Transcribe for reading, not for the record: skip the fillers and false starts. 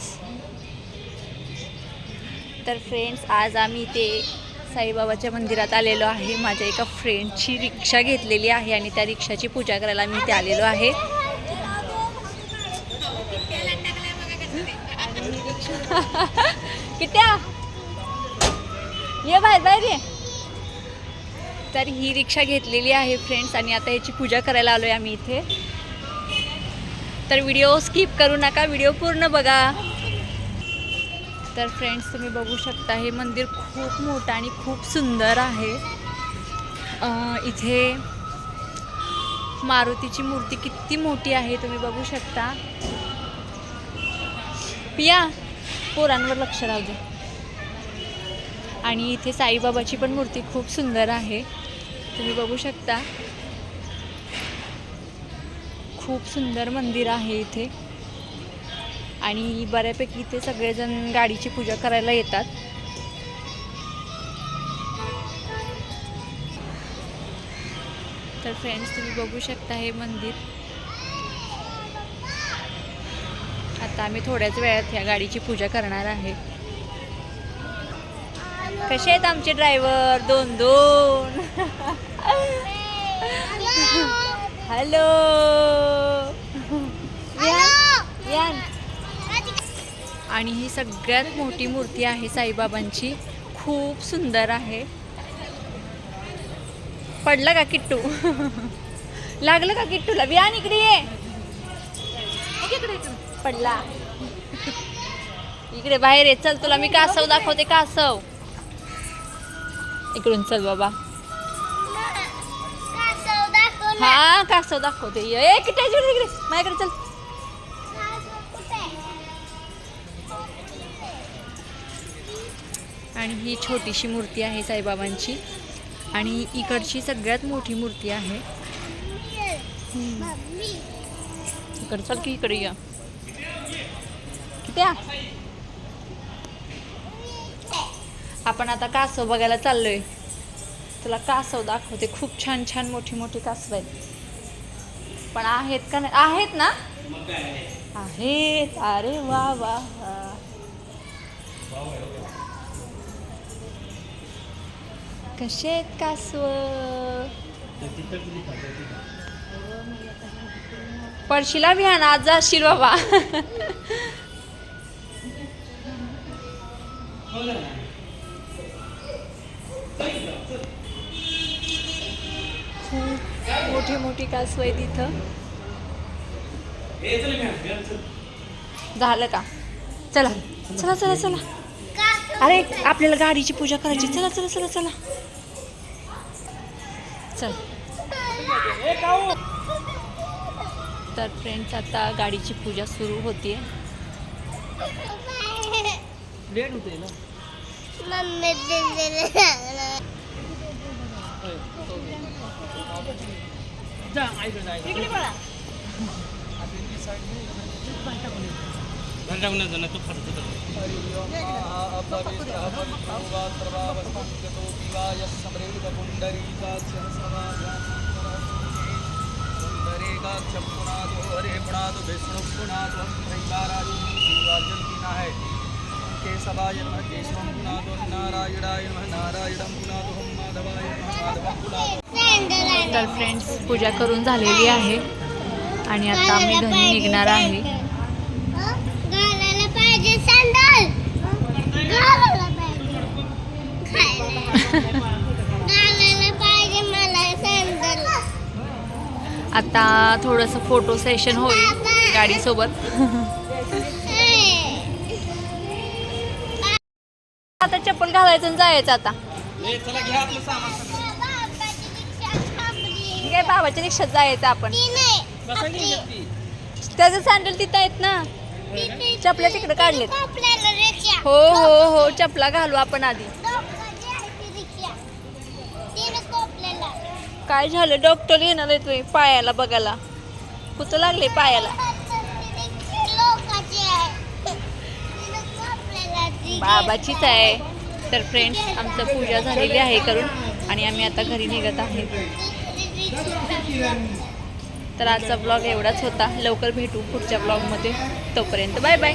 Friends. तर friends, आज आम्ही इथे साईबाबाच्या मंदिरात आलेलो आहे. माझ्या एका फ्रेंडची रिक्षा घेतलेली आहे आणि त्या रिक्षाची पूजा करायला मी इथे आलेलो आहे. किट्या ये बाहेर बाहेर ये. तर ही रिक्षा घेतलेली आहे फ्रेंड्स आणि आता याची पूजा करायला आलोय आम्ही इथे. तर व्हिडिओ स्किप करू नका, व्हिडिओ पूर्ण बघा. तर फ्रेंड्स, तुम्ही बघू शकता हे मंदिर खूप मोठं आणि खूप सुंदर आहे. इथे मारुतीची मूर्ती किती मोठी आहे तुम्ही बघू शकता. पिया, पोरांवर लक्ष राहू दे. आणि इथे साईबाबाची पण मूर्ती खूप सुंदर आहे तुम्ही बघू शकता. खूप सुंदर मंदिर आहे इथे आणि बऱ्यापैकी इथे सगळेजण गाडीची पूजा करायला येतात. तर फ्रेंड्स, तुम्ही बघू शकता हे मंदिर. आता आम्ही थोड्याच वेळात ह्या गाडीची पूजा करणार आहे. कसे आहेत आमचे ड्रायव्हर? दोन दोन. हॅलो यान. आणि ही सगळ्यात मोठी मूर्ती आहे साईबाबांची. खूप सुंदर आहे. पडलं का किट्टू? लागलं का किट्टूला? विहान इकडे ये. पडला. इकडे बाहेर ये. चल, तुला मी कासव दाखवते. कासव इकडून चल बाबा. हा, कासव दाखवते. ए किट्या इकडे माझ्याकडे चल. आणि ही छोटीशी मूर्ती आहे साईबाबांची आणि इकडची सगळ्यात मोठी मूर्ती आहे. इकडे चल की, इकडे या. किती आपण आता कासव बघायला चाललोय. तुला कासव दाखवते. खूप छान छान मोठी मोठी कासव आहेत. पण आहेत का नाही? आहेत ना? आहेत. अरे वा वा. कसे आहेत कासव? पडशीला विहान, आज जाशील बाबा. खूप मोठी मोठी कासव आहेत इथं. झालं का? चला चला चला चला. अरे, आपल्याला गाडीची पूजा करायची. चला चला चला चला चल. तर फ्रेंड्स, आता गाडीची पूजा सुरू होते. लेट होते ना. तर फ्रेंड्स, पूजा करून झालेली आहे आणि आता आम्ही घरी निघणार आहे. आता थोडंसं फोटो सेशन होईल गाडीसोबत. आता चप्पल घालायचं आणि जायचं. आता काय बाबाच्या रिक्षात जायचं आपण. त्याचं सँडल तिथं आहेत ना. चपल्या तिकडे काढलेत. हो हो हो, चपला घालू आपण आधी. काय झालं? डॉक्टर येणार आहे तुम्ही पायाला बघायला. कुठं लागले पायाला? बाबाचीच आहे. तर फ्रेंड्स, आमचं पूजा झालेली आहे करून आणि आम्ही आता घरी निघत आहे. तर आजचा ब्लॉग एवढाच होता. लवकर भेटू पुढच्या ब्लॉगमध्ये. तोपर्यंत बाय बाय.